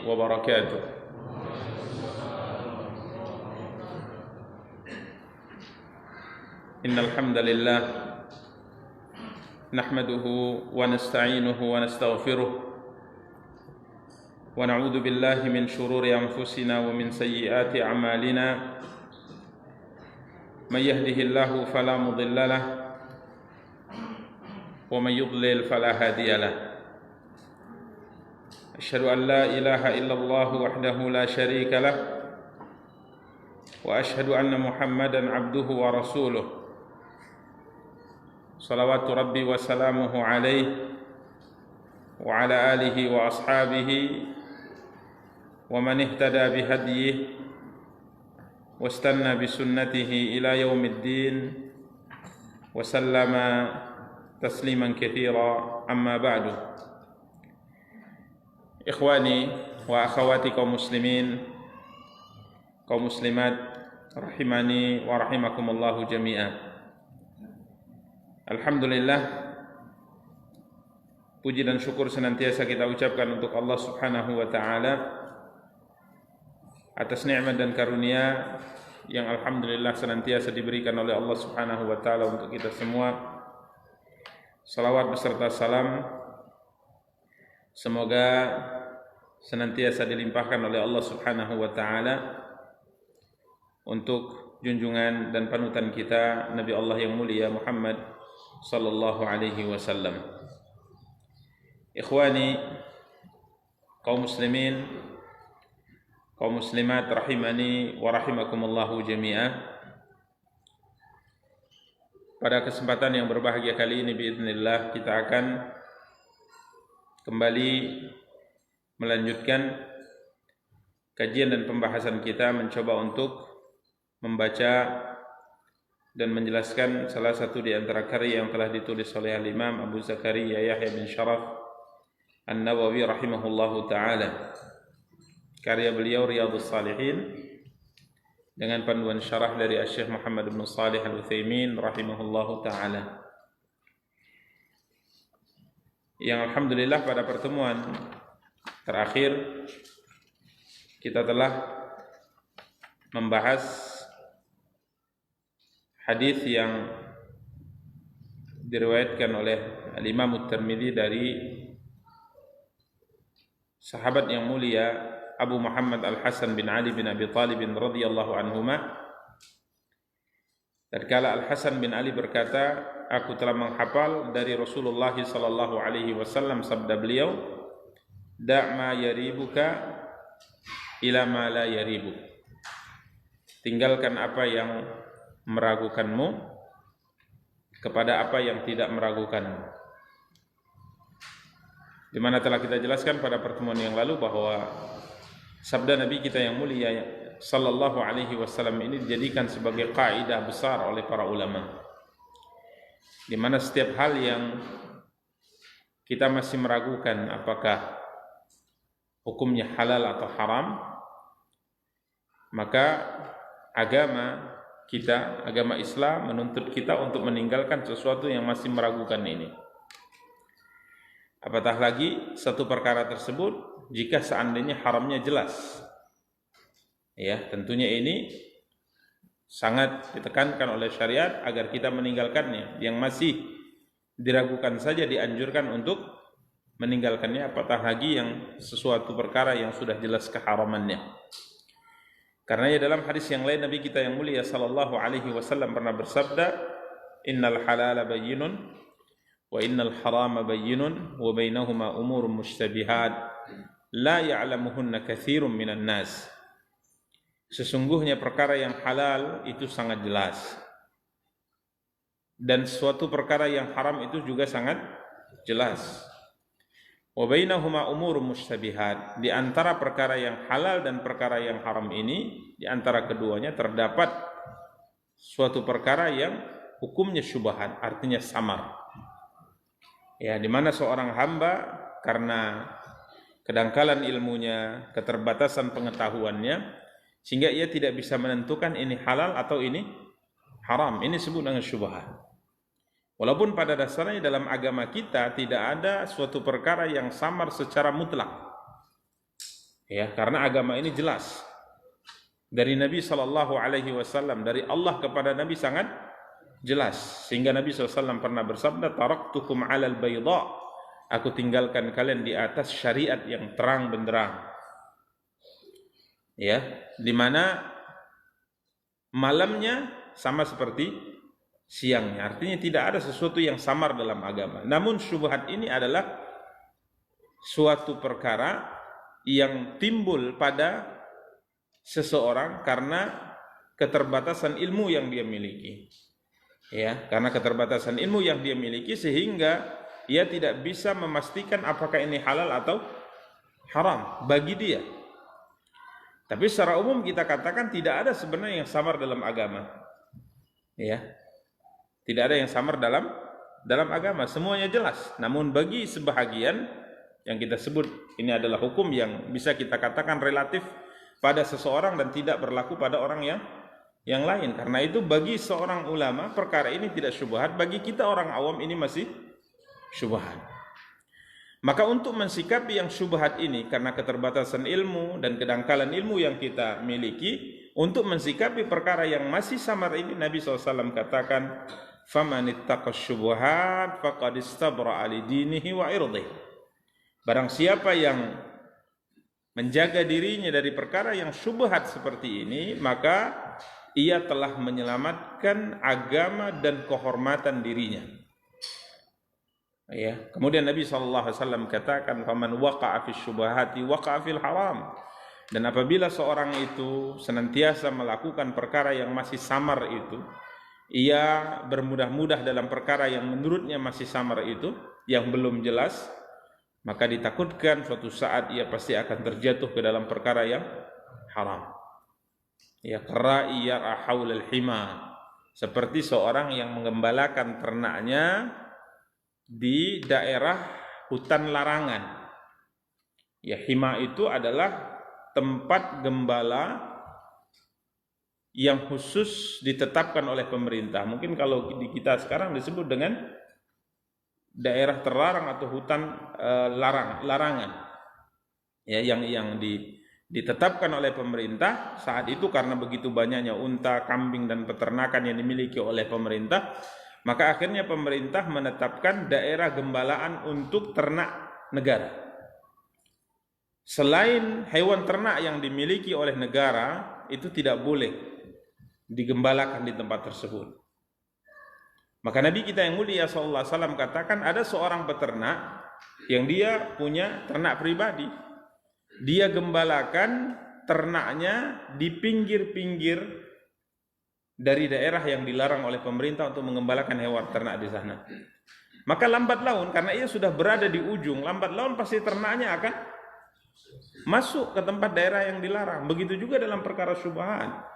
وبركاته. إن الحمد لله نحمده ونستعينه ونستغفره ونعوذ بالله من شرور أنفسنا ومن سيئات أعمالنا. من يهده الله فلا مضل له ومن يضلل فلا هادي له. أشهد أن لا إله إلا الله وحده لا شريك له وأشهد أن محمدا عبده ورسوله صلوات ربي وسلامه عليه وعلى آله وأصحابه ومن اهتدى بهديه واستنى بسنته إلى يوم الدين وسلم تسليما كثيرا. أما بعد. Ikhwani wa akhwati kaum muslimin, kaum muslimat, rahimani wa rahimakumullahu jami'an. Alhamdulillah, puji dan syukur senantiasa kita ucapkan untuk Allah Subhanahu wa ta'ala atas nikmat dan karunia yang alhamdulillah senantiasa diberikan oleh Allah Subhanahu wa ta'ala untuk kita semua. Salawat beserta salam semoga senantiasa dilimpahkan oleh Allah Subhanahu wa ta'ala untuk junjungan dan panutan kita Nabi Allah yang mulia Muhammad sallallahu alaihi wasallam. Ikhwani, kaum muslimin, kaum muslimat, rahimani wa rahimakumullahu jami'ah. Pada kesempatan yang berbahagia kali ini biidznillah kita akan kembali melanjutkan kajian dan pembahasan kita, mencoba untuk membaca dan menjelaskan salah satu di antara karya yang telah ditulis oleh Al-Imam Abu Zakaria Yahya bin Sharaf An-Nawawi rahimahullahu ta'ala. Karya beliau Riyadhus Shalihin dengan panduan syarah dari Syekh Muhammad bin Shalih Al-Utsaimin rahimahullahu ta'ala, yang alhamdulillah pada pertemuan terakhir kita telah membahas hadis yang diriwayatkan oleh Al-Imam At-Tirmidzi dari sahabat yang mulia Abu Muhammad Al-Hasan bin Ali bin Abi Thalib radhiyallahu anhuma. Tatkala Al-Hasan bin Ali berkata, aku telah menghafal dari Rasulullah sallallahu alaihi wasallam sabda beliau, da' ma yaribuka ila ma la yaribuk. Tinggalkan apa yang meragukanmu kepada apa yang tidak meragukanmu. Di mana telah kita jelaskan pada pertemuan yang lalu bahwa sabda Nabi kita yang mulia sallallahu alaihi wasallam ini dijadikan sebagai kaidah besar oleh para ulama, di mana setiap hal yang kita masih meragukan apakah hukumnya halal atau haram, maka agama kita, agama Islam menuntut kita untuk meninggalkan sesuatu yang masih meragukan ini. Apatah lagi satu perkara tersebut jika seandainya haramnya jelas. Ya, tentunya ini sangat ditekankan oleh syariat agar kita meninggalkannya. Yang masih diragukan saja dianjurkan untuk meninggalkannya, apatah lagi yang sesuatu perkara yang sudah jelas keharamannya. Karena ya dalam hadis yang lain Nabi kita yang mulia sallallahu alaihi wasallam pernah bersabda, innal halala bayyinun wa innal harama bayyinun wa bainahuma umurun mushtabihat la ya'lamuhunna katsirun minan nas. Sesungguhnya perkara yang halal itu sangat jelas, dan suatu perkara yang haram itu juga sangat jelas. Wa bainahuma umurun mushtabihat. Di antara perkara yang halal dan perkara yang haram ini, di antara keduanya terdapat suatu perkara yang hukumnya syubhat, artinya samar. Ya, di mana seorang hamba karena kedangkalan ilmunya, keterbatasan pengetahuannya, sehingga ia tidak bisa menentukan ini halal atau ini haram. Ini disebut dengan syubhat. Walaupun pada dasarnya dalam agama kita tidak ada suatu perkara yang samar secara mutlak. Ya, karena agama ini jelas dari Nabi Shallallahu Alaihi Wasallam, dari Allah kepada Nabi sangat jelas, sehingga Nabi SAW pernah bersabda, taraktukum alal bayda, aku tinggalkan kalian di atas syariat yang terang benderang. Ya, di mana malamnya sama seperti siangnya. Artinya tidak ada sesuatu yang samar dalam agama. Namun syubhat ini adalah suatu perkara yang timbul pada seseorang karena keterbatasan ilmu yang dia miliki. Ya, karena keterbatasan ilmu yang dia miliki sehingga ia tidak bisa memastikan apakah ini halal atau haram bagi dia. Tapi secara umum kita katakan tidak ada sebenarnya yang samar dalam agama. Ya. Tidak ada yang samar dalam agama, semuanya jelas. Namun bagi sebahagian yang kita sebut ini adalah hukum yang bisa kita katakan relatif pada seseorang dan tidak berlaku pada orang yang lain. Karena itu bagi seorang ulama perkara ini tidak syubhat, bagi kita orang awam ini masih syubhat. Maka untuk mensikapi yang syubhat ini karena keterbatasan ilmu dan kedangkalan ilmu yang kita miliki, untuk mensikapi perkara yang masih samar ini Nabi SAW katakan, faman ittaqas syubhat faqad istabra'a li dinihi wa irdihi. Barang siapa yang menjaga dirinya dari perkara yang syubhat seperti ini, maka ia telah menyelamatkan agama dan kehormatan dirinya. Ya. Kemudian Nabi SAW katakan, faman waqa'a fi syubhati waqa'a fil haram. Dan apabila seorang itu senantiasa melakukan perkara yang masih samar itu, ia bermudah-mudah dalam perkara yang menurutnya masih samar itu, yang belum jelas, maka ditakutkan suatu saat ia pasti akan terjatuh ke dalam perkara yang haram. Ya, kara'i yar'a haulal hima, seperti seorang yang mengembalakan ternaknya di daerah hutan larangan. Ya, hima itu adalah tempat gembala yang khusus ditetapkan oleh pemerintah. Mungkin kalau di kita sekarang disebut dengan daerah terlarang atau hutan larangan. Ya, yang ditetapkan oleh pemerintah saat itu karena begitu banyaknya unta, kambing dan peternakan yang dimiliki oleh pemerintah, maka akhirnya pemerintah menetapkan daerah gembalaan untuk ternak negara. Selain hewan ternak yang dimiliki oleh negara, itu tidak boleh digembalakan di tempat tersebut. Maka Nabi kita yang mulia SAW katakan, ada seorang peternak yang dia punya ternak pribadi. Dia gembalakan ternaknya di pinggir-pinggir dari daerah yang dilarang oleh pemerintah untuk mengembalakan hewan ternak di sana. Maka lambat laun, karena ia sudah berada di ujung, lambat laun pasti ternaknya akan masuk ke tempat daerah yang dilarang. Begitu juga dalam perkara syubhat.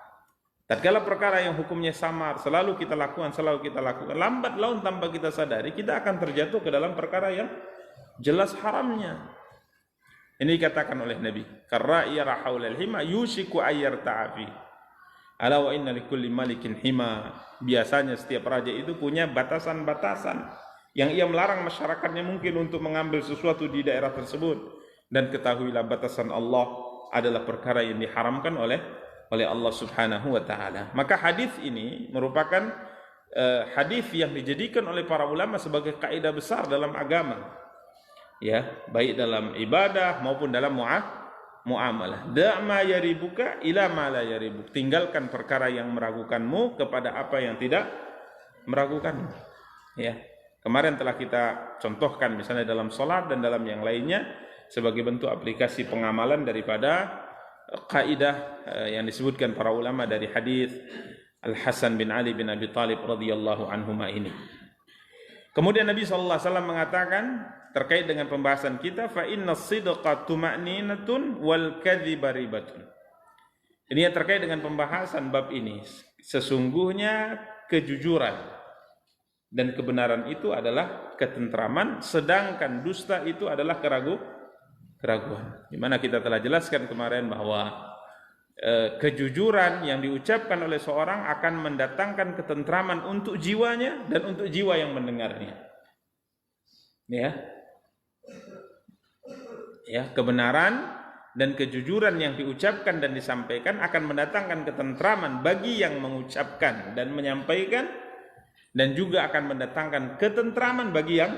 Tatkala perkara yang hukumnya samar, selalu kita lakukan, lambat laun tanpa kita sadari, kita akan terjatuh ke dalam perkara yang jelas haramnya. Ini dikatakan oleh Nabi, karra'i haulal hima yushiku ayyar ta'afi. Ala wa inna likulli malikin hima. Biasanya setiap raja itu punya batasan-batasan yang ia melarang masyarakatnya mungkin untuk mengambil sesuatu di daerah tersebut. Dan ketahuilah batasan Allah adalah perkara yang diharamkan oleh Allah Subhanahu wa taala. Maka hadis ini merupakan hadis yang dijadikan oleh para ulama sebagai kaidah besar dalam agama. Ya, baik dalam ibadah maupun dalam muamalah. Da' ma yaribuka ila ma la yaribuk. Tinggalkan perkara yang meragukanmu kepada apa yang tidak meragukanmu. Ya. Kemarin telah kita contohkan misalnya dalam salat dan dalam yang lainnya sebagai bentuk aplikasi pengamalan daripada kaidah yang disebutkan para ulama dari hadis Al-Hasan bin Ali bin Abi Thalib radhiyallahu anhuma ini. Kemudian Nabi SAW mengatakan terkait dengan pembahasan kita, fa innas sidqa tuma'ninatun wal kadhiba ribatun. Ini yang terkait dengan pembahasan bab ini. Sesungguhnya kejujuran dan kebenaran itu adalah ketentraman, sedangkan dusta itu adalah keraguan. Di mana kita telah jelaskan kemarin bahwa kejujuran yang diucapkan oleh seorang akan mendatangkan ketentraman untuk jiwanya dan untuk jiwa yang mendengarnya. Ya, kebenaran dan kejujuran yang diucapkan dan disampaikan akan mendatangkan ketentraman bagi yang mengucapkan dan menyampaikan, dan juga akan mendatangkan ketentraman bagi yang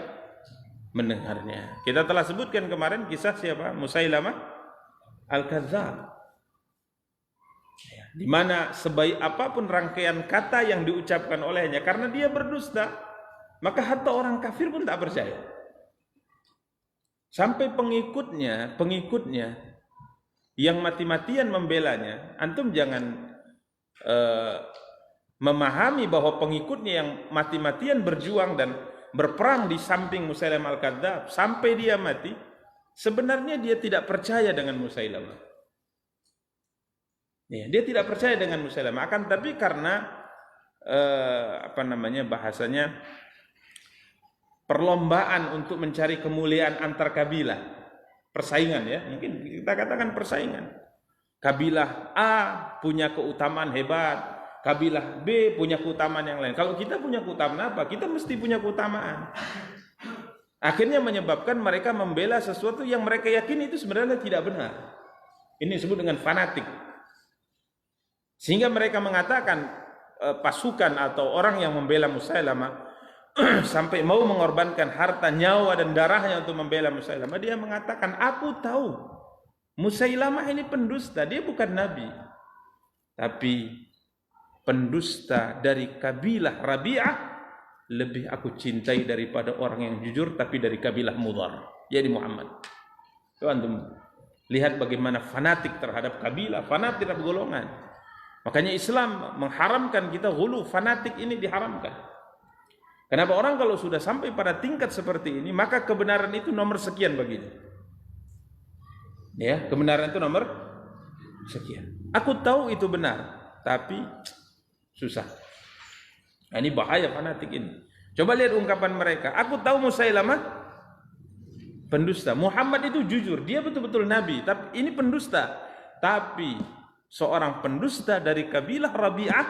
mendengarnya. Kita telah sebutkan kemarin kisah siapa? Musailamah Al-Kadzdzab, di mana sebaik apapun rangkaian kata yang diucapkan olehnya, karena dia berdusta, maka hatta orang kafir pun tak percaya. Sampai pengikutnya yang mati-matian membelanya. Antum jangan memahami bahwa pengikutnya yang mati-matian berjuang dan berperang di samping Musailamah Al-Kadzdzab sampai dia mati, sebenarnya dia tidak percaya dengan Musailamah. Ya, dia tidak percaya dengan Musailamah, akan tapi karena bahasanya perlombaan untuk mencari kemuliaan antar kabilah. Persaingan, ya, mungkin kita katakan persaingan. Kabilah A punya keutamaan hebat, kabilah B punya keutamaan yang lain. Kalau kita punya keutamaan apa? Kita mesti punya keutamaan. Akhirnya menyebabkan mereka membela sesuatu yang mereka yakini itu sebenarnya tidak benar. Ini disebut dengan fanatik. Sehingga mereka mengatakan pasukan atau orang yang membela Musailamah sampai mau mengorbankan harta, nyawa dan darahnya untuk membela Musailamah. Dia mengatakan, aku tahu Musailamah ini pendusta, dia bukan nabi, tapi pendusta dari kabilah Rabi'ah lebih aku cintai daripada orang yang jujur tapi dari kabilah Mudhar, jadi Muhammad. Itu antum lihat bagaimana fanatik terhadap kabilah, fanatik terhadap golongan. Makanya Islam mengharamkan kita ghulu, fanatik ini diharamkan. Kenapa? Orang kalau sudah sampai pada tingkat seperti ini, maka kebenaran itu nomor sekian baginya. Ya, kebenaran itu nomor sekian. Aku tahu itu benar, tapi susah. Nah, ini bahaya fanatik ini. Coba lihat ungkapan mereka. Aku tahu Musailamah pendusta. Muhammad itu jujur, dia betul-betul nabi, tapi ini pendusta. Tapi seorang pendusta dari kabilah Rabi'ah,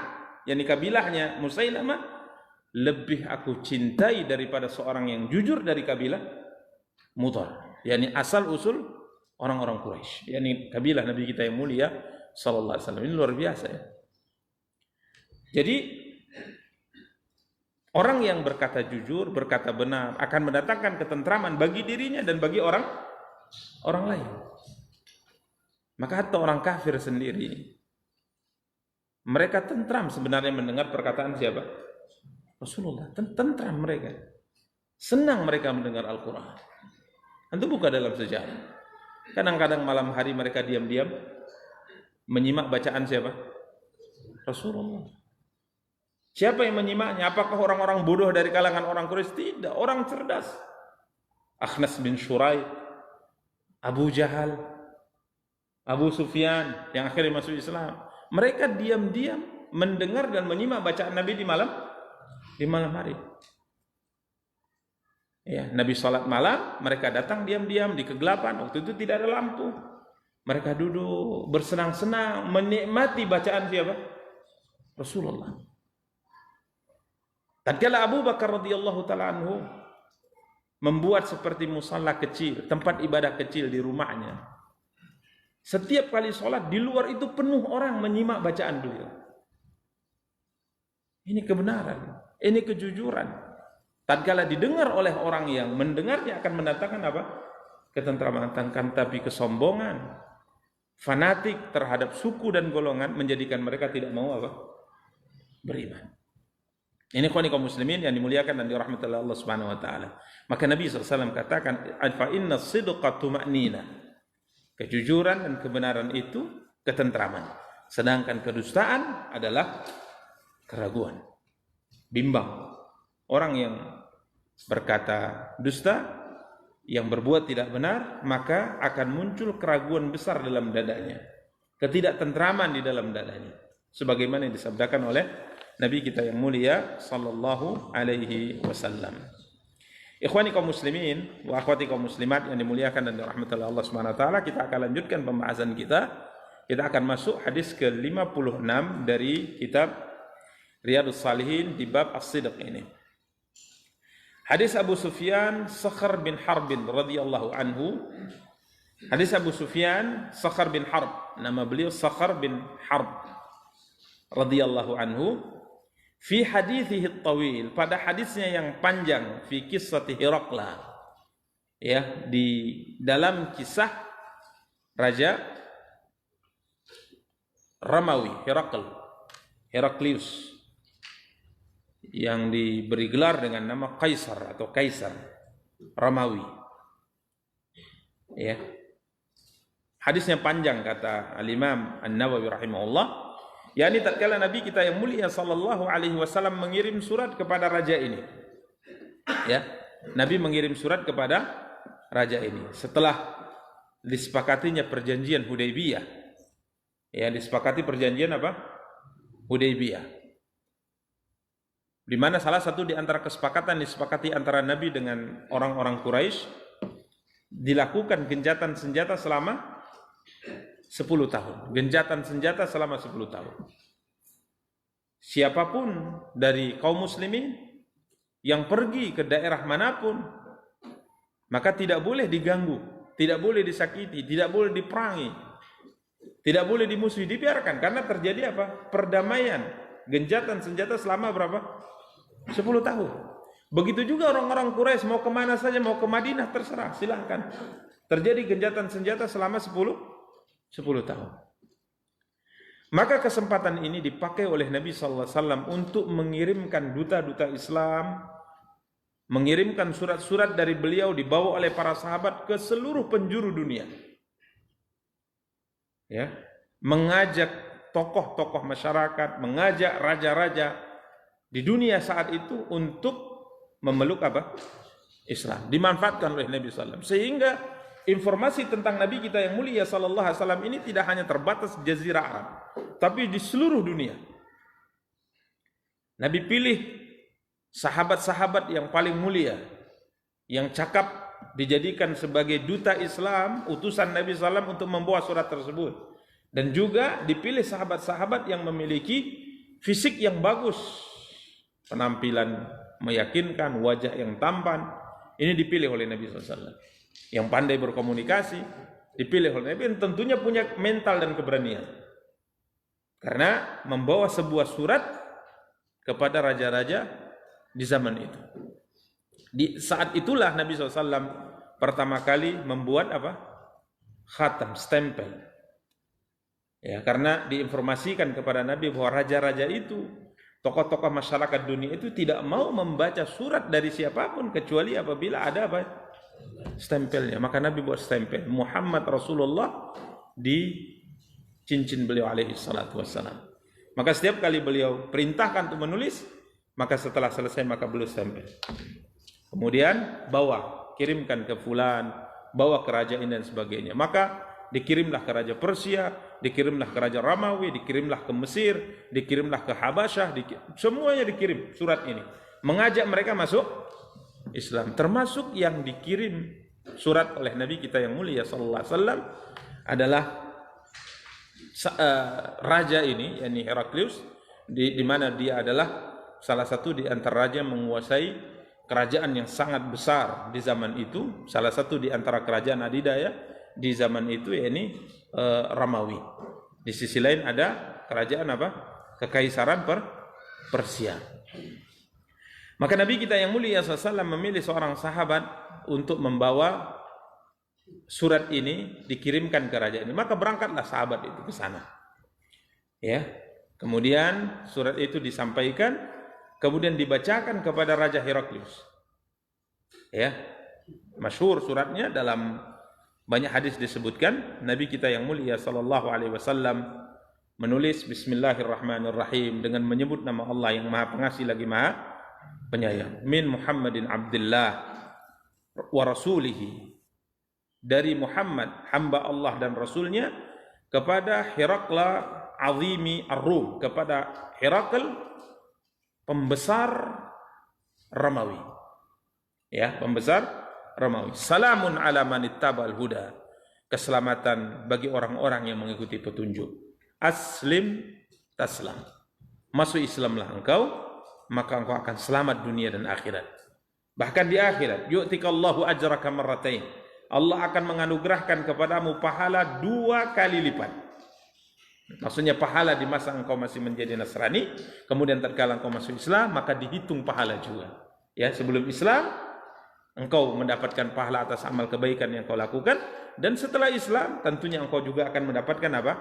yakni kabilahnya Musailamah, lebih aku cintai daripada seorang yang jujur dari kabilah Mudhar, yakni asal usul orang-orang Quraisy, yakni kabilah Nabi kita yang mulia sallallahu alaihi wasallam. Ini luar biasa, ya. Jadi orang yang berkata jujur, berkata benar akan mendatangkan ketentraman bagi dirinya dan bagi orang lain. Maka hatta orang kafir sendiri, mereka tentram sebenarnya mendengar perkataan siapa? Rasulullah. Tentram mereka, senang mereka mendengar Al-Quran. Itu bukan dalam sejarah. Kadang-kadang malam hari mereka diam-diam menyimak bacaan siapa? Rasulullah. Siapa yang menyimaknya? Apakah orang-orang bodoh dari kalangan orang Quraisy? Tidak, orang cerdas. Akhnas bin Syurai, Abu Jahal, Abu Sufyan yang akhirnya masuk Islam. Mereka diam-diam mendengar dan menyimak bacaan Nabi di malam hari. Ya, Nabi salat malam, mereka datang diam-diam di kegelapan. Waktu itu tidak ada lampu. Mereka duduk bersenang-senang menikmati bacaan siapa? Rasulullah. Tatkala Abu Bakar radhiyallahu taala anhu membuat seperti musalla kecil, tempat ibadah kecil di rumahnya. Setiap kali salat di luar itu penuh orang menyimak bacaan beliau. Ini kebenaran. Ini kejujuran. Tatkala didengar oleh orang yang mendengarnya akan mendatangkan apa? Ketentraman. Tapi kesombongan, fanatik terhadap suku dan golongan menjadikan mereka tidak mau apa? Beriman. Ini kaum muslimin yang dimuliakan dan dirahmati oleh Allah Subhanahu wa taala. Maka Nabi SAW katakan, fa inna sidqa tuma'nina. Kejujuran dan kebenaran itu ketentraman. Sedangkan kedustaan adalah keraguan, bimbang. Orang yang berkata dusta, yang berbuat tidak benar, maka akan muncul keraguan besar dalam dadanya, ketidaktentraman di dalam dadanya, sebagaimana yang disabdakan oleh Nabi kita yang mulia sallallahu alaihi wasallam. Ikhwani kaum muslimin wa akhwati kaum muslimat yang dimuliakan dan dirahmati oleh Allah Subhanahu wa taala, kita akan lanjutkan pembahasan kita. Kita akan masuk hadis ke-56 dari kitab Riyadhus Shalihin di bab As-Sidq ini. Hadis Abu Sufyan Sakhr bin Harbin radhiyallahu anhu Hadis Abu Sufyan, Sakhar bin Harb. Nama beliau Sakhar bin Harb radhiyallahu anhu. Fi hadithihi tawil, pada hadisnya yang panjang, fi qissati Hirakla. Ya, di dalam kisah Raja Romawi, Heraklius, yang diberi gelar dengan nama Kaisar atau Kaisar Romawi. Ya. Hadisnya panjang, kata Al-Imam An-Nawawi rahimahullah. Yani tatkala Nabi kita yang mulia sallallahu alaihi wasallam mengirim surat kepada raja ini. Ya. Nabi mengirim surat kepada raja ini setelah disepakatinya perjanjian Hudaybiyah. Ya, disepakati perjanjian apa? Hudaybiyah. Di mana salah satu di antara kesepakatan disepakati antara Nabi dengan orang-orang Quraisy, dilakukan gencatan senjata selama 10 tahun. Gencatan senjata selama 10 tahun. Siapapun dari kaum muslimin yang pergi ke daerah manapun, maka tidak boleh diganggu, tidak boleh disakiti, tidak boleh diperangi, tidak boleh dimusuhi, dibiarkan. Karena terjadi apa? Perdamaian. Gencatan senjata selama berapa? 10 tahun. Begitu juga orang-orang Quraisy mau kemana saja, mau ke Madinah terserah, silahkan. Terjadi gencatan senjata selama 10 tahun. Maka kesempatan ini dipakai oleh Nabi SAW untuk mengirimkan duta-duta Islam, mengirimkan surat-surat dari beliau dibawa oleh para sahabat ke seluruh penjuru dunia. Ya, mengajak tokoh-tokoh masyarakat, mengajak raja-raja di dunia saat itu untuk memeluk apa? Islam. Dimanfaatkan oleh Nabi SAW. Sehingga informasi tentang Nabi kita yang mulia sallallahu alaihi wasallam ini tidak hanya terbatas jazirah Arab, tapi di seluruh dunia. Nabi pilih sahabat-sahabat yang paling mulia, yang cakap, dijadikan sebagai duta Islam, utusan Nabi SAW untuk membawa surat tersebut. Dan juga dipilih sahabat-sahabat yang memiliki fisik yang bagus, penampilan meyakinkan, wajah yang tampan. Ini dipilih oleh Nabi SAW. Yang pandai berkomunikasi, dipilih oleh Nabi, yang tentunya punya mental dan keberanian. Karena membawa sebuah surat kepada raja-raja di zaman itu. Di saat itulah Nabi SAW pertama kali membuat apa? Khatam, stempel. Ya, karena diinformasikan kepada Nabi bahwa raja-raja itu, tokoh-tokoh masyarakat dunia itu tidak mau membaca surat dari siapapun kecuali apabila ada apa? Stempelnya. Maka Nabi buat stempel Muhammad Rasulullah di cincin beliau alaihi salatu wassalam. Maka setiap kali beliau perintahkan untuk menulis, maka setelah selesai maka beliau stempel. Kemudian bawa, kirimkan ke fulan, bawa ke raja ini dan sebagainya. Maka dikirimlah ke raja Persia, dikirimlah ke raja Romawi, dikirimlah ke Mesir, dikirimlah ke Habasyah, semuanya dikirim surat ini, mengajak mereka masuk Islam. Termasuk yang dikirim surat oleh Nabi kita yang mulia sallallahu alaihi wasallam adalah raja ini, yakni Heraklius, di mana dia adalah salah satu di antara raja menguasai kerajaan yang sangat besar di zaman itu, salah satu di antara kerajaan adidaya di zaman itu, yakni Romawi. Di sisi lain ada kerajaan apa? Kekaisaran Persia. Maka Nabi kita yang mulia SAW memilih seorang sahabat untuk membawa surat ini dikirimkan ke raja ini. Maka berangkatlah sahabat itu ke sana. Ya. Kemudian surat itu disampaikan, kemudian dibacakan kepada Raja Heraklius. Ya. Masyhur suratnya, dalam banyak hadis disebutkan Nabi kita yang mulia sallallahu alaihi wasallam menulis Bismillahirrahmanirrahim dengan menyebut nama Allah yang Maha Pengasih lagi Maha Penyayang. Min Muhammadin Abdillah wa Rasulihi, dari Muhammad hamba Allah dan Rasulnya, kepada Herakla Azimi Ar-Rum, kepada Herakl pembesar Romawi. Ya, pembesar Romawi. Salamun ala man ittaba'al huda, keselamatan bagi orang-orang yang mengikuti petunjuk. Aslim taslam, masuk Islamlah engkau, maka engkau akan selamat dunia dan akhirat. Bahkan di akhirat, yu'tikallahu ajraka marratain, Allah akan menganugerahkan kepadamu pahala 2 kali lipat. Maksudnya pahala di masa engkau masih menjadi Nasrani, kemudian tatkala engkau masuk Islam, maka dihitung pahala juga. Ya, sebelum Islam engkau mendapatkan pahala atas amal kebaikan yang kau lakukan, dan setelah Islam tentunya engkau juga akan mendapatkan apa?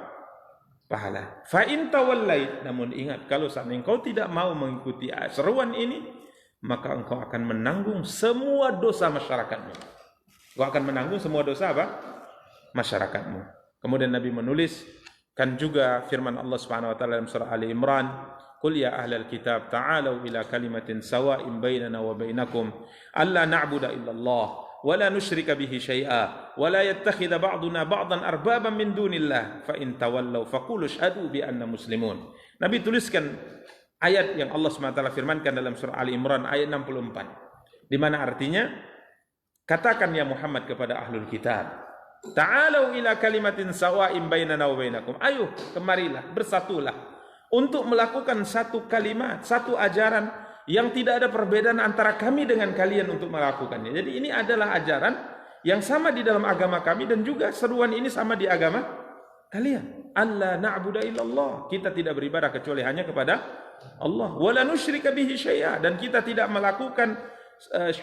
Pahala. Fa in tawallait, namun ingat, kalau seandainya engkau tidak mau mengikuti seruan ini, maka engkau akan menanggung semua dosa masyarakatmu. Engkau akan menanggung semua dosa apa? Masyarakatmu. Kemudian Nabi menulis kan juga firman Allah Subhanahu wa taala dalam surah Ali Imran, "Qul ya ahlal kitab ta'alu ila kalimatin sawa'in bainana wa bainakum alla na'budu illallah wa la nusyrika bihi syai'a wa la yattakhidha ba'duna ba'dan arbaban min dunillah fa in tawallaw faqulu ashhadu bi anna muslimun." Nabi tuliskan ayat yang Allah Subhanahu wa taala firmankan dalam surah Ali Imran ayat 64, di mana artinya, katakan ya Muhammad kepada ahlul kitab, ta'alu ila kalimatin sawa'in bainana wa bainakum. Ayo, kemarilah, bersatulah untuk melakukan satu kalimat, satu ajaran yang tidak ada perbedaan antara kami dengan kalian untuk melakukannya. Jadi ini adalah ajaran yang sama di dalam agama kami, dan juga seruan ini sama di agama kalian. Alla na'budu illallah. Kita tidak beribadah kecuali hanya kepada Allah. Wa la nusyrika bihi syai'a. Dan kita tidak melakukan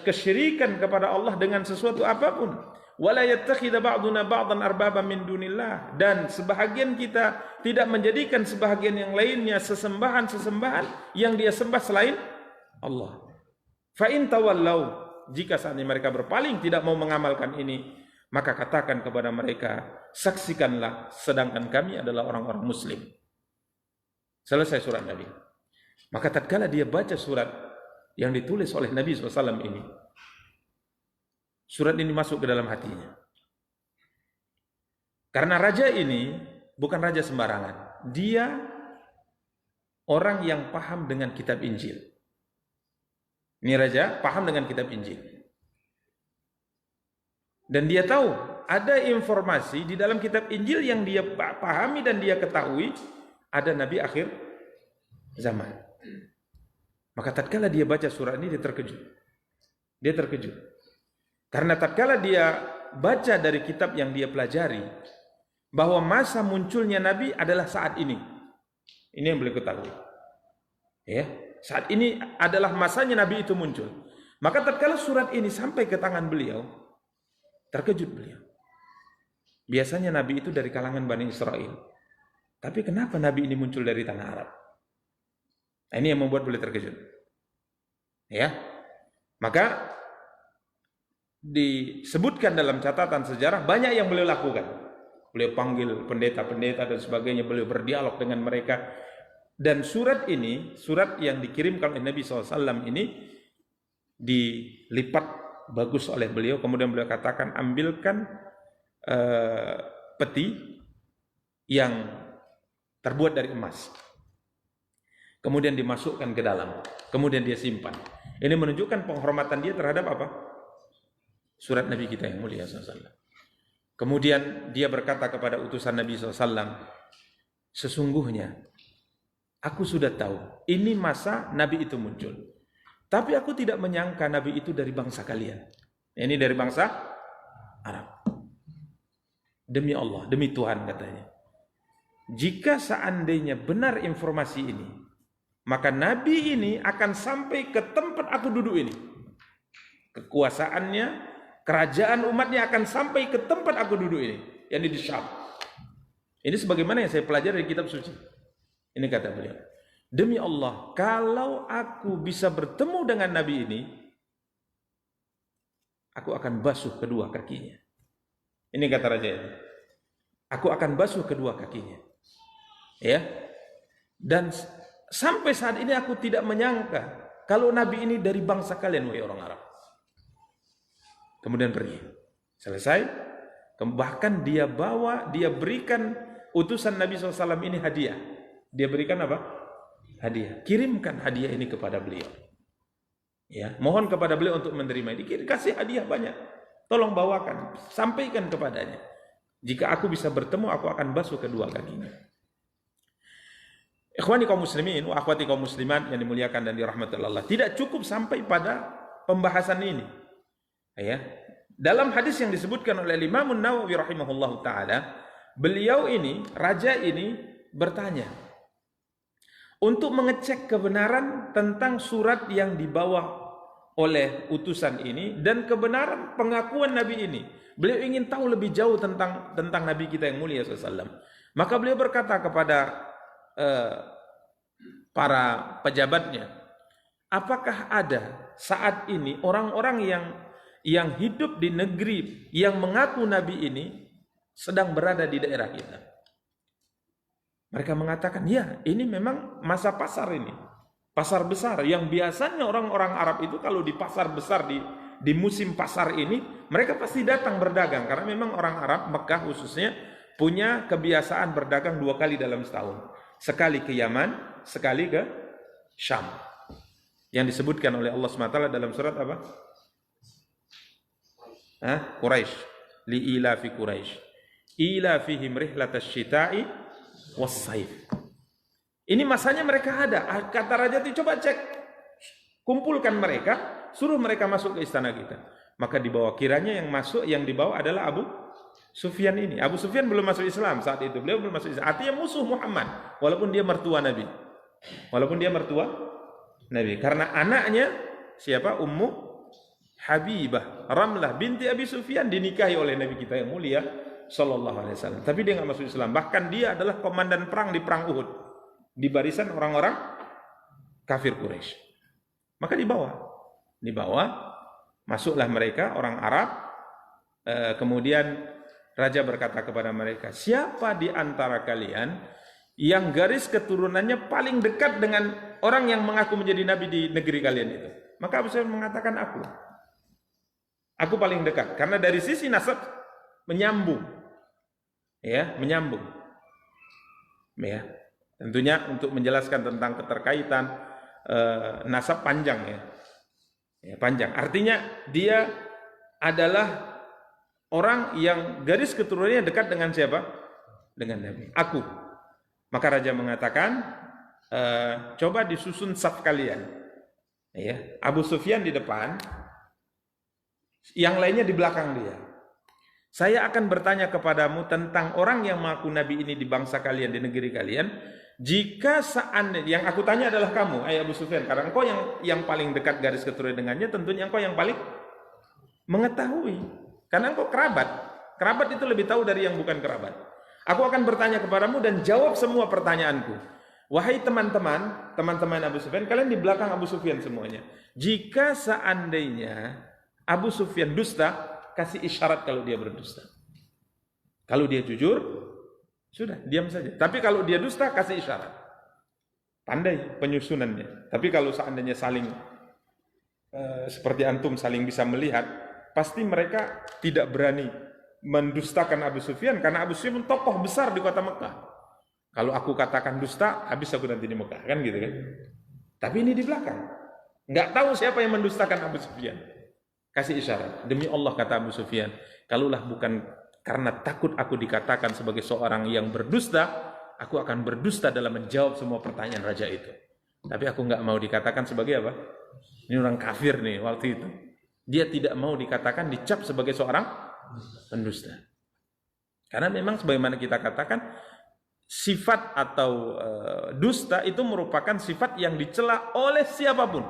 kesyirikan kepada Allah dengan sesuatu apapun. Wala yattakhidha ba'duna ba'dan arbaban min dunillah, dan sebahagian kita tidak menjadikan sebahagian yang lainnya sesembahan-sesembahan yang dia sembah selain Allah. Fa in tawallau, jika saatnya mereka berpaling tidak mau mengamalkan ini, maka katakan kepada mereka, saksikanlah sedangkan kami adalah orang-orang muslim. Selesai surat Nabi. Maka tatkala dia baca surat yang ditulis oleh Nabi SAW ini, surat ini masuk ke dalam hatinya. Karena raja ini bukan raja sembarangan. Dia orang yang paham dengan kitab Injil. Ini raja paham dengan kitab Injil. Dan dia tahu ada informasi di dalam kitab Injil yang dia pahami dan dia ketahui ada nabi akhir zaman. Maka tatkala dia baca surat ini dia terkejut. Dia terkejut. Karena tatkala dia baca dari kitab yang dia pelajari bahwa masa munculnya Nabi adalah saat ini. Ini yang beliau ketahui. Ya, saat ini adalah masanya Nabi itu muncul. Maka tatkala surat ini sampai ke tangan beliau, terkejut beliau. Biasanya Nabi itu dari kalangan Bani Israel. Tapi kenapa Nabi ini muncul dari tanah Arab? Nah, ini yang membuat beliau terkejut. Ya. Maka disebutkan dalam catatan sejarah banyak yang beliau lakukan. Beliau panggil pendeta-pendeta dan sebagainya, beliau berdialog dengan mereka. Dan surat ini, surat yang dikirimkan oleh Nabi SAW ini dilipat bagus oleh beliau. Kemudian beliau katakan, ambilkan peti yang terbuat dari emas. Kemudian dimasukkan ke dalam. Kemudian dia simpan. Ini menunjukkan penghormatan dia terhadap apa? Surat Nabi kita yang mulia SAW. Kemudian dia berkata kepada utusan Nabi SAW, sesungguhnya aku sudah tahu ini masa Nabi itu muncul. Tapi aku tidak menyangka Nabi itu dari bangsa kalian. Ini dari bangsa Arab. Demi Allah, demi Tuhan katanya. Jika seandainya benar informasi ini, maka Nabi ini akan sampai ke tempat aku duduk ini. Kekuasaannya, kerajaan umatnya akan sampai ke tempat aku duduk ini, yakni di Syam. Ini sebagaimana yang saya pelajari dari kitab suci. Ini kata beliau, demi Allah, kalau aku bisa bertemu dengan Nabi ini, aku akan basuh kedua kakinya. Ini kata raja ini. Aku akan basuh kedua kakinya. Ya. Dan sampai saat ini aku tidak menyangka kalau Nabi ini dari bangsa kalian, wahai orang Arab. Kemudian pergi. Selesai. Bahkan dia berikan utusan Nabi SAW ini hadiah. Dia berikan apa? Hadiah. Kirimkan hadiah ini kepada beliau. Ya, mohon kepada beliau untuk menerima. Dikasih hadiah banyak. Tolong bawakan, sampaikan kepadanya. Jika aku bisa bertemu, aku akan basuh kedua kakinya. Ikhwani kaum muslimin, wa akhwati kaum muslimat yang dimuliakan dan dirahmati Allah. Tidak cukup sampai pada pembahasan ini. Ya. Dalam hadis yang disebutkan oleh Imam Nawawi rahimahullahu taala, beliau ini, raja ini bertanya untuk mengecek kebenaran tentang surat yang dibawa oleh utusan ini dan kebenaran pengakuan Nabi ini. Beliau ingin tahu lebih jauh tentang Nabi kita yang mulia SAW. Maka beliau berkata kepada para pejabatnya, apakah ada saat ini orang-orang yang hidup di negeri yang mengaku Nabi ini sedang berada di daerah kita? Mereka mengatakan, ya, ini memang masa pasar ini. Pasar besar yang biasanya orang-orang Arab itu kalau di pasar besar, di musim pasar ini, mereka pasti datang berdagang. Karena memang orang Arab, Mekah khususnya, punya kebiasaan berdagang 2 kali dalam setahun. Sekali ke Yaman, sekali ke Syam. Yang disebutkan oleh Allah SWT dalam surat apa? Quraisy. Li'ilafi Quraisy. Ilafihim rihlatasy syita'i was-saif. Ini masanya mereka ada. Kata raja itu, coba cek, kumpulkan mereka, suruh mereka masuk ke istana kita. Maka dibawa, kiranya yang masuk, yang dibawa adalah Abu Sufyan ini. Abu Sufyan belum masuk Islam saat itu. Beliau belum masuk Islam. Artinya musuh Muhammad, walaupun dia mertua Nabi. Walaupun dia mertua Nabi. Karena anaknya siapa? Ummu Habibah Ramlah binti Abi Sufyan dinikahi oleh Nabi kita yang mulia sallallahu alaihi wasallam. Tapi dia nggak masuk Islam. Bahkan dia adalah komandan perang di perang Uhud, di barisan orang-orang kafir Quraisy. Maka dibawa, masuklah mereka orang Arab. Kemudian raja berkata kepada mereka, siapa di antara kalian yang garis keturunannya paling dekat dengan orang yang mengaku menjadi nabi di negeri kalian itu? Maka Abu Sufyan mengatakan, aku paling dekat, karena dari sisi nasab menyambung, ya, tentunya untuk menjelaskan tentang keterkaitan nasab panjang, ya, panjang. Artinya dia adalah orang yang garis keturunannya dekat dengan siapa? Dengan Nabi. Aku. Maka raja mengatakan, coba disusun saf kalian. Ya, Abu Sufyan di depan, yang lainnya di belakang dia. Saya akan bertanya kepadamu tentang orang yang mengaku Nabi ini di bangsa kalian, di negeri kalian. Jika seandainya, yang aku tanya adalah kamu, Abu Sufyan, karena engkau yang paling dekat garis keturunan dengannya, tentunya engkau yang paling mengetahui. Karena engkau kerabat. Kerabat itu lebih tahu dari yang bukan kerabat. Aku akan bertanya kepadamu dan jawab semua pertanyaanku. Wahai teman-teman Abu Sufyan, kalian di belakang Abu Sufyan semuanya. Jika seandainya Abu Sufyan dusta, kasih isyarat kalau dia berdusta. Kalau dia jujur, sudah, diam saja. Tapi kalau dia dusta, kasih isyarat. Pandai penyusunannya. Tapi kalau seandainya saling seperti antum saling bisa melihat, pasti mereka tidak berani mendustakan Abu Sufyan, karena Abu Sufyan tokoh besar di kota Mekah. Kalau aku katakan dusta, habis aku nanti di Mekah, kan gitu kan? Tapi ini di belakang, nggak tahu siapa yang mendustakan Abu Sufyan. Kasih isyarat. Demi Allah, kata Abu Sufyan, kalaulah bukan karena takut aku dikatakan sebagai seorang yang berdusta, aku akan berdusta dalam menjawab semua pertanyaan raja itu. Tapi aku nggak mau dikatakan sebagai apa? Ini orang kafir nih waktu itu. Dia tidak mau dikatakan, dicap sebagai seorang pendusta. Karena memang sebagaimana kita katakan, sifat atau dusta itu merupakan sifat yang dicela oleh siapapun.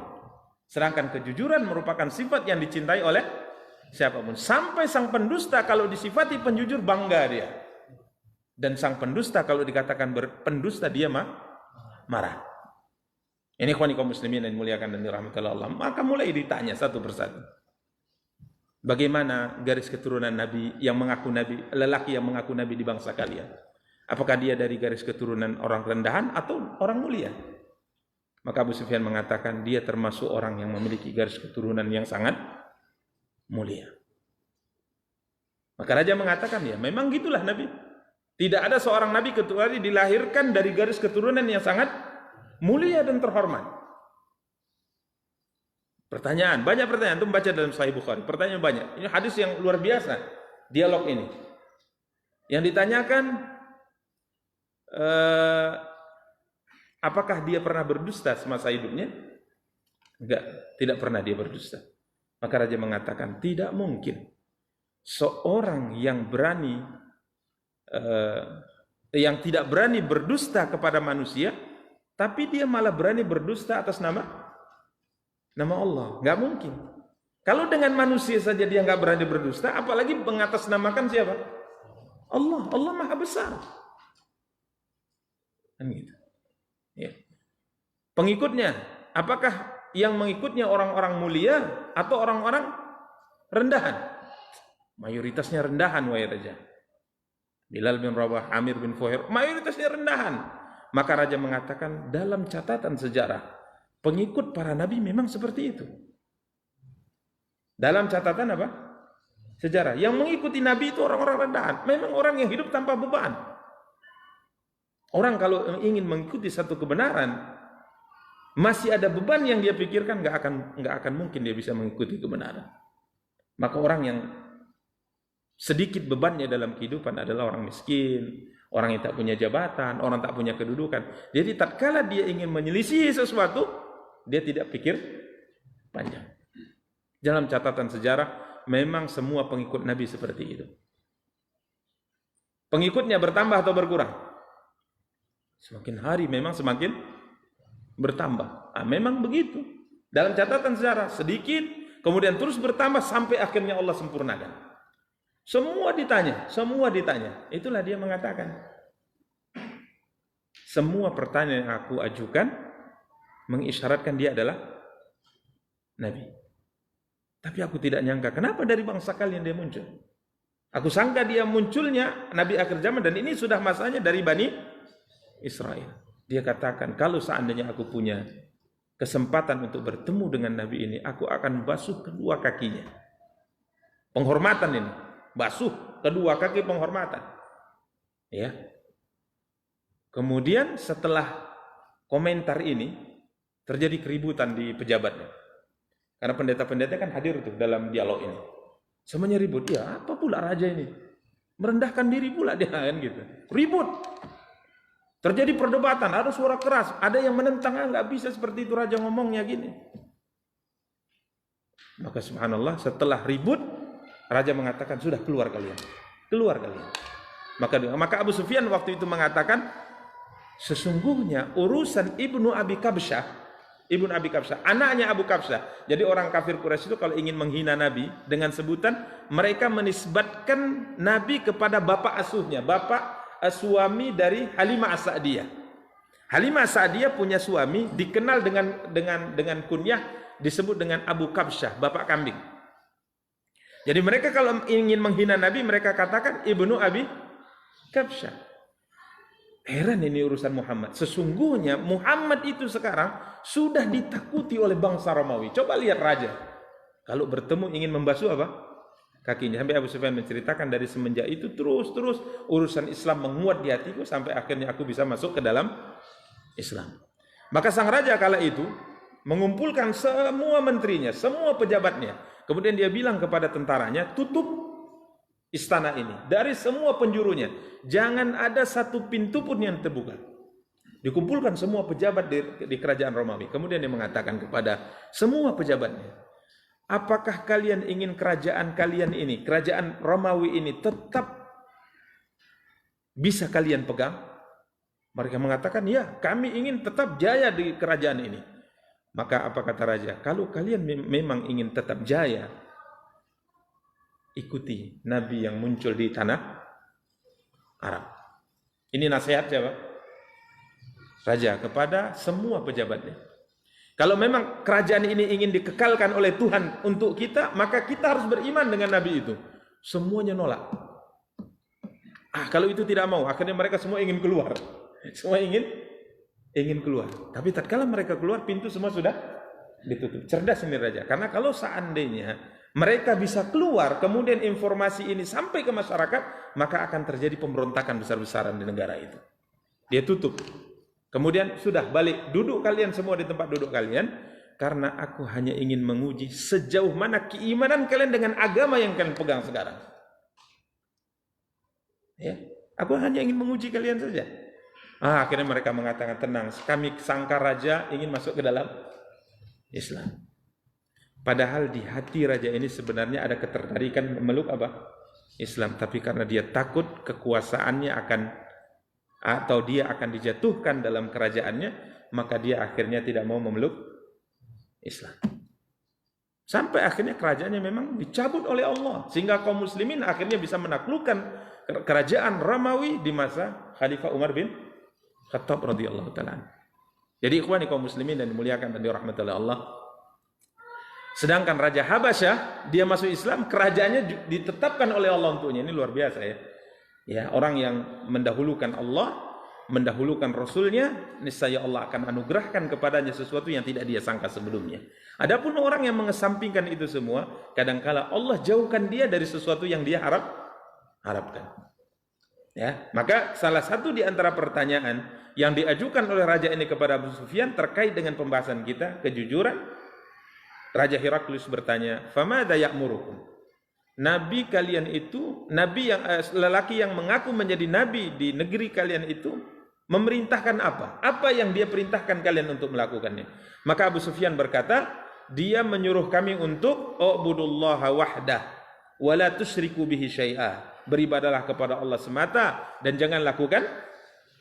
Sedangkan kejujuran merupakan sifat yang dicintai oleh siapapun. Sampai sang pendusta kalau disifati penjujur bangga dia. Dan sang pendusta kalau dikatakan pendusta dia marah. Ini ikhwani kaum muslimin yang dimuliakan dan dirahmati Allah. Maka mulai ditanya satu persatu. Bagaimana garis keturunan Nabi yang mengaku Nabi, lelaki yang mengaku Nabi di bangsa kalian? Apakah dia dari garis keturunan orang rendahan atau orang mulia? Maka Abu Sufyan mengatakan dia termasuk orang yang memiliki garis keturunan yang sangat mulia. Maka raja mengatakan, ya memang gitulah Nabi. Tidak ada seorang Nabi kecuali dilahirkan dari garis keturunan yang sangat mulia dan terhormat. Pertanyaan, banyak pertanyaan. Itu membaca dalam Sahih Bukhari. Pertanyaan banyak. Ini hadis yang luar biasa. Dialog ini. Yang ditanyakan, apakah dia pernah berdusta semasa hidupnya? Enggak, tidak pernah dia berdusta. Maka raja mengatakan, tidak mungkin seorang yang berani yang tidak berani berdusta kepada manusia, tapi dia malah berani berdusta atas nama Allah. Nggak mungkin. Kalau dengan manusia saja dia nggak berani berdusta, apalagi mengatasnamakan siapa? Allah. Allah Maha Besar. Kan gitu. Ya. Pengikutnya, apakah yang mengikutnya orang-orang mulia atau orang-orang rendahan? Mayoritasnya rendahan, wahai raja. Bilal bin Rabah, Amir bin Fuhair, mayoritasnya rendahan. Maka raja mengatakan, dalam catatan sejarah, pengikut para nabi memang seperti itu. Dalam catatan apa? Sejarah. Yang mengikuti nabi itu orang-orang rendahan. Memang orang yang hidup tanpa beban. Orang kalau ingin mengikuti satu kebenaran, masih ada beban yang dia pikirkan, nggak akan mungkin dia bisa mengikuti kebenaran. Maka orang yang sedikit bebannya dalam kehidupan adalah orang miskin, orang yang tak punya jabatan, orang tak punya kedudukan. Jadi tatkala dia ingin menyelisihi sesuatu, dia tidak pikir panjang. Dalam catatan sejarah, memang semua pengikut Nabi seperti itu. Pengikutnya bertambah atau berkurang? Semakin hari memang semakin bertambah. Memang begitu. Dalam catatan sejarah, sedikit, kemudian terus bertambah sampai akhirnya Allah sempurnakan. Semua ditanya. Itulah dia mengatakan, semua pertanyaan yang aku ajukan mengisyaratkan dia adalah Nabi. Tapi aku tidak nyangka, kenapa dari bangsa kalian dia muncul? Aku sangka dia munculnya Nabi akhir zaman, dan ini sudah masanya dari Bani Israel. Dia katakan, kalau seandainya aku punya kesempatan untuk bertemu dengan Nabi ini, aku akan basuh kedua kakinya. Penghormatan ini, basuh kedua kaki, penghormatan. Ya. Kemudian setelah komentar ini, terjadi keributan di pejabatnya. Karena pendeta-pendeta kan hadir tuh dalam dialog ini. Semuanya ribut. Ya, apa pula raja ini? Merendahkan diri pula dia kan gitu. Ribut. Terjadi perdebatan, ada suara keras, ada yang menentang, nggak bisa seperti itu raja ngomongnya gini. Maka subhanallah, setelah ribut, raja mengatakan, sudah keluar kalian. Keluar kalian. Maka Abu Sufyan waktu itu mengatakan, sesungguhnya urusan Ibnu Abi Kabsyah, anaknya Abu Kabsyah. Jadi orang kafir Quraisy itu kalau ingin menghina Nabi dengan sebutan, mereka menisbatkan Nabi kepada bapak asuhnya, bapak suami dari Halimah As-Sa'diyah. Halimah As-Sa'diyah punya suami dikenal dengan kunyah disebut dengan Abu Kabsyah, bapak kambing. Jadi mereka kalau ingin menghina Nabi, mereka katakan Ibnu Abi Kabsyah. Heran ini urusan Muhammad. Sesungguhnya Muhammad itu sekarang sudah ditakuti oleh bangsa Romawi. Coba lihat raja. Kalau bertemu ingin membasuh apa? Kakinya. Sampai Abu Sufyan menceritakan dari semenjak itu terus urusan Islam menguat di hatiku sampai akhirnya aku bisa masuk ke dalam Islam. Maka sang raja kala itu mengumpulkan semua menterinya, semua pejabatnya. Kemudian dia bilang kepada tentaranya, tutup istana ini dari semua penjurunya. Jangan ada satu pintu pun yang terbuka. Dikumpulkan semua pejabat di kerajaan Romawi. Kemudian dia mengatakan kepada semua pejabatnya, apakah kalian ingin kerajaan kalian ini, kerajaan Romawi ini tetap bisa kalian pegang? Mereka mengatakan, ya, kami ingin tetap jaya di kerajaan ini. Maka apa kata raja? Kalau kalian memang ingin tetap jaya, ikuti Nabi yang muncul di tanah Arab. Ini nasihat siapa? Raja kepada semua pejabatnya. Kalau memang kerajaan ini ingin dikekalkan oleh Tuhan untuk kita, maka kita harus beriman dengan Nabi itu. Semuanya nolak. Kalau itu tidak mau, akhirnya mereka semua ingin keluar. Semua ingin keluar. Tapi tatkala mereka keluar, pintu semua sudah ditutup. Cerdas ini raja. Karena kalau seandainya mereka bisa keluar, kemudian informasi ini sampai ke masyarakat, maka akan terjadi pemberontakan besar-besaran di negara itu. Dia tutup. Kemudian sudah balik, duduk kalian semua di tempat duduk kalian, karena aku hanya ingin menguji sejauh mana keimanan kalian dengan agama yang kalian pegang sekarang. Ya, aku hanya ingin menguji kalian saja. Akhirnya mereka mengatakan, tenang, kami sangka raja ingin masuk ke dalam Islam. Padahal di hati raja ini sebenarnya ada ketertarikan memeluk apa? Islam, tapi karena dia takut kekuasaannya akan atau dia akan dijatuhkan dalam kerajaannya, maka dia akhirnya tidak mau memeluk Islam. Sampai akhirnya kerajaannya memang dicabut oleh Allah, sehingga kaum muslimin akhirnya bisa menaklukkan kerajaan Romawi di masa Khalifah Umar bin Khattab radhiyallahu taala. Jadi ikhwani kaum muslimin dan dimuliakan dan dirahmati oleh Allah. Sedangkan Raja Habasyah dia masuk Islam, kerajaannya ditetapkan oleh Allah untuknya. Ini luar biasa ya. Ya, orang yang mendahulukan Allah, mendahulukan Rasulnya, niscaya Allah akan anugerahkan kepadanya sesuatu yang tidak dia sangka sebelumnya. Adapun orang yang mengesampingkan itu semua, kadangkala Allah jauhkan dia dari sesuatu yang dia harapkan. Ya, maka salah satu di antara pertanyaan yang diajukan oleh raja ini kepada Abu Sufyan terkait dengan pembahasan kita, kejujuran. Raja Heraklius bertanya, "Famada ya'murukum?" Nabi kalian itu, nabi yang lelaki yang mengaku menjadi nabi di negeri kalian itu memerintahkan apa? Apa yang dia perintahkan kalian untuk melakukannya? Maka Abu Sufyan berkata, dia menyuruh kami untuk ubudullaha wahdah wa la tusyriku bihi syai'a. Beribadalah kepada Allah semata dan jangan lakukan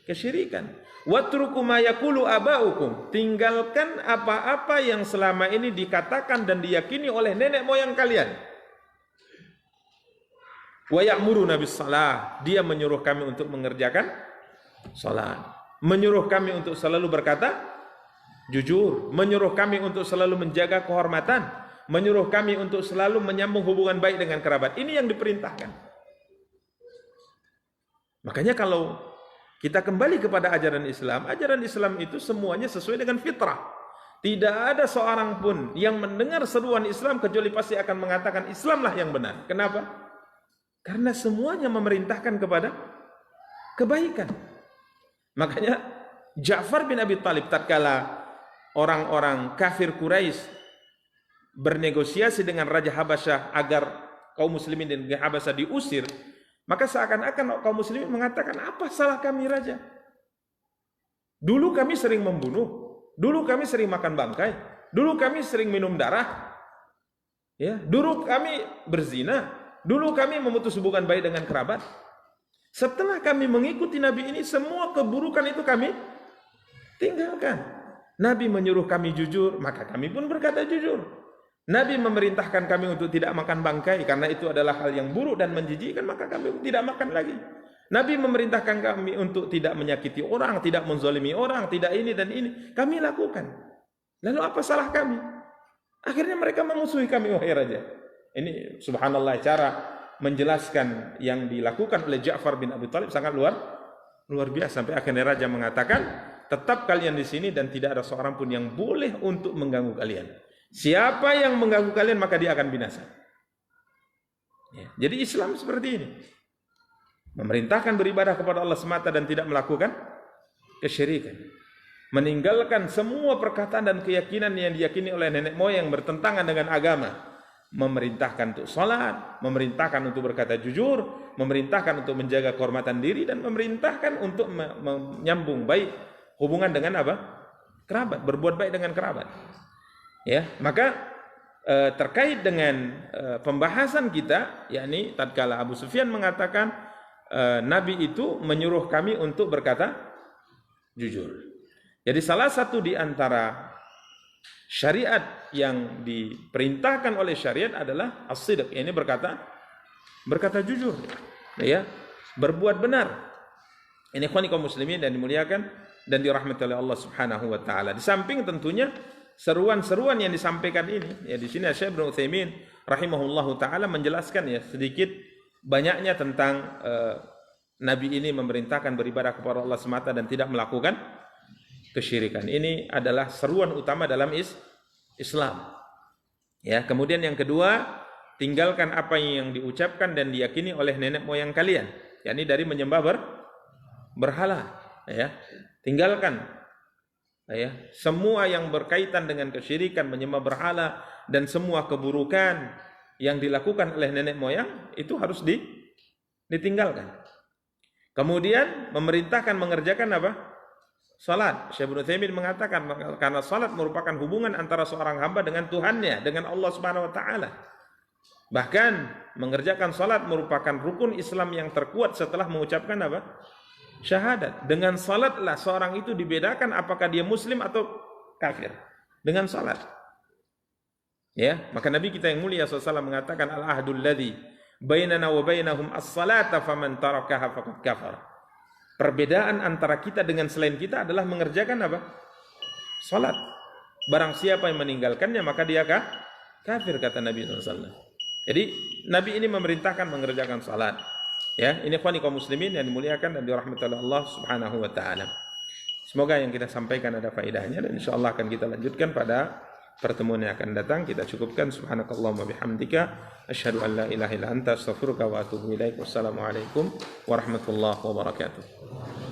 kesyirikan. Watruku ma yaqulu abaukum. Tinggalkan apa-apa yang selama ini dikatakan dan diyakini oleh nenek moyang kalian. Wa ya'muruna bis shalah. Dia menyuruh kami untuk mengerjakan salat. Menyuruh kami untuk selalu berkata jujur, menyuruh kami untuk selalu menjaga kehormatan, menyuruh kami untuk selalu menyambung hubungan baik dengan kerabat. Ini yang diperintahkan. Makanya kalau kita kembali kepada ajaran Islam itu semuanya sesuai dengan fitrah. Tidak ada seorang pun yang mendengar seruan Islam kecuali pasti akan mengatakan Islamlah yang benar. Kenapa? Karena semuanya memerintahkan kepada kebaikan. Makanya Ja'far bin Abi Thalib tatkala orang-orang kafir Quraisy bernegosiasi dengan Raja Habasyah agar kaum muslimin dan Habasyah diusir, maka seakan-akan kaum muslimin mengatakan, apa salah kami raja? Dulu kami sering membunuh, dulu kami sering makan bangkai, dulu kami sering minum darah, ya, dulu kami berzina, dulu kami memutus hubungan baik dengan kerabat. Setelah kami mengikuti Nabi ini, semua keburukan itu kami tinggalkan. Nabi menyuruh kami jujur, maka kami pun berkata jujur. Nabi memerintahkan kami untuk tidak makan bangkai karena itu adalah hal yang buruk dan menjijikkan, maka kami tidak makan lagi. Nabi memerintahkan kami untuk tidak menyakiti orang, tidak menzalimi orang, tidak ini dan ini, kami lakukan. Lalu apa salah kami? Akhirnya mereka memusuhi kami, wahai raja. Ini subhanallah cara menjelaskan yang dilakukan oleh Ja'far bin Abi Thalib sangat luar biasa. Sampai akhirnya raja mengatakan, tetap kalian di sini dan tidak ada seorang pun yang boleh untuk mengganggu kalian. Siapa yang mengganggu kalian maka dia akan binasa. Ya, jadi Islam seperti ini. Memerintahkan beribadah kepada Allah semata dan tidak melakukan kesyirikan. Meninggalkan semua perkataan dan keyakinan yang diyakini oleh nenek moyang bertentangan dengan agama. Memerintahkan untuk salat, memerintahkan untuk berkata jujur, memerintahkan untuk menjaga kehormatan diri, dan memerintahkan untuk menyambung baik hubungan dengan apa? Kerabat, berbuat baik dengan kerabat. Ya, maka terkait dengan pembahasan kita, yakni tatkala Abu Sufyan mengatakan Nabi itu menyuruh kami untuk berkata jujur. Jadi salah satu di antara syariat yang diperintahkan oleh syariat adalah as-sidq, ini berkata jujur, ya, berbuat benar. Ini ikhwani kaum muslimin dan dimuliakan dan dirahmati oleh Allah Subhanahu wa taala. Di samping tentunya seruan-seruan yang disampaikan ini, ya, di sini Syekh Ibnu Utsaimin rahimahullahu taala menjelaskan ya sedikit banyaknya tentang Nabi ini memerintahkan beribadah kepada Allah semata dan tidak melakukan kesyirikan. Ini adalah seruan utama dalam Islam. Ya, kemudian yang kedua, tinggalkan apa yang diucapkan dan diyakini oleh nenek moyang kalian, yakni dari menyembah berhala, ya. Tinggalkan, ya, semua yang berkaitan dengan kesyirikan, menyembah berhala dan semua keburukan yang dilakukan oleh nenek moyang itu harus ditinggalkan. Kemudian memerintahkan mengerjakan apa? Salat. Syekh Ibnu Utsaimin mengatakan karena salat merupakan hubungan antara seorang hamba dengan Tuhannya, dengan Allah Subhanahu wa taala. Bahkan mengerjakan salat merupakan rukun Islam yang terkuat setelah mengucapkan apa? Syahadat. Dengan salatlah seorang itu dibedakan apakah dia muslim atau kafir. Dengan salat. Ya, maka Nabi kita yang mulia SAW mengatakan al-ahdul ladzi bainana wa bainahum as-salata faman tarakaha faqad kafar. Perbedaan antara kita dengan selain kita adalah mengerjakan apa? Salat. Barang siapa yang meninggalkannya maka dia kafir, kata Nabi SAW. Jadi Nabi ini memerintahkan mengerjakan salat. Ya, ini ikhwani kaum muslimin yang dimuliakan dan dirahmati oleh Allah Subhanahu wa taala. Semoga yang kita sampaikan ada faedahnya dan insyaallah akan kita lanjutkan pada pertemuan yang akan datang. Kita cukupkan. Subhanakallahumma bihamdika asyhadu an la ilaha illa anta astaghfiruka wa atubu ilaik. Wassalamualaikum warahmatullahi wabarakatuh.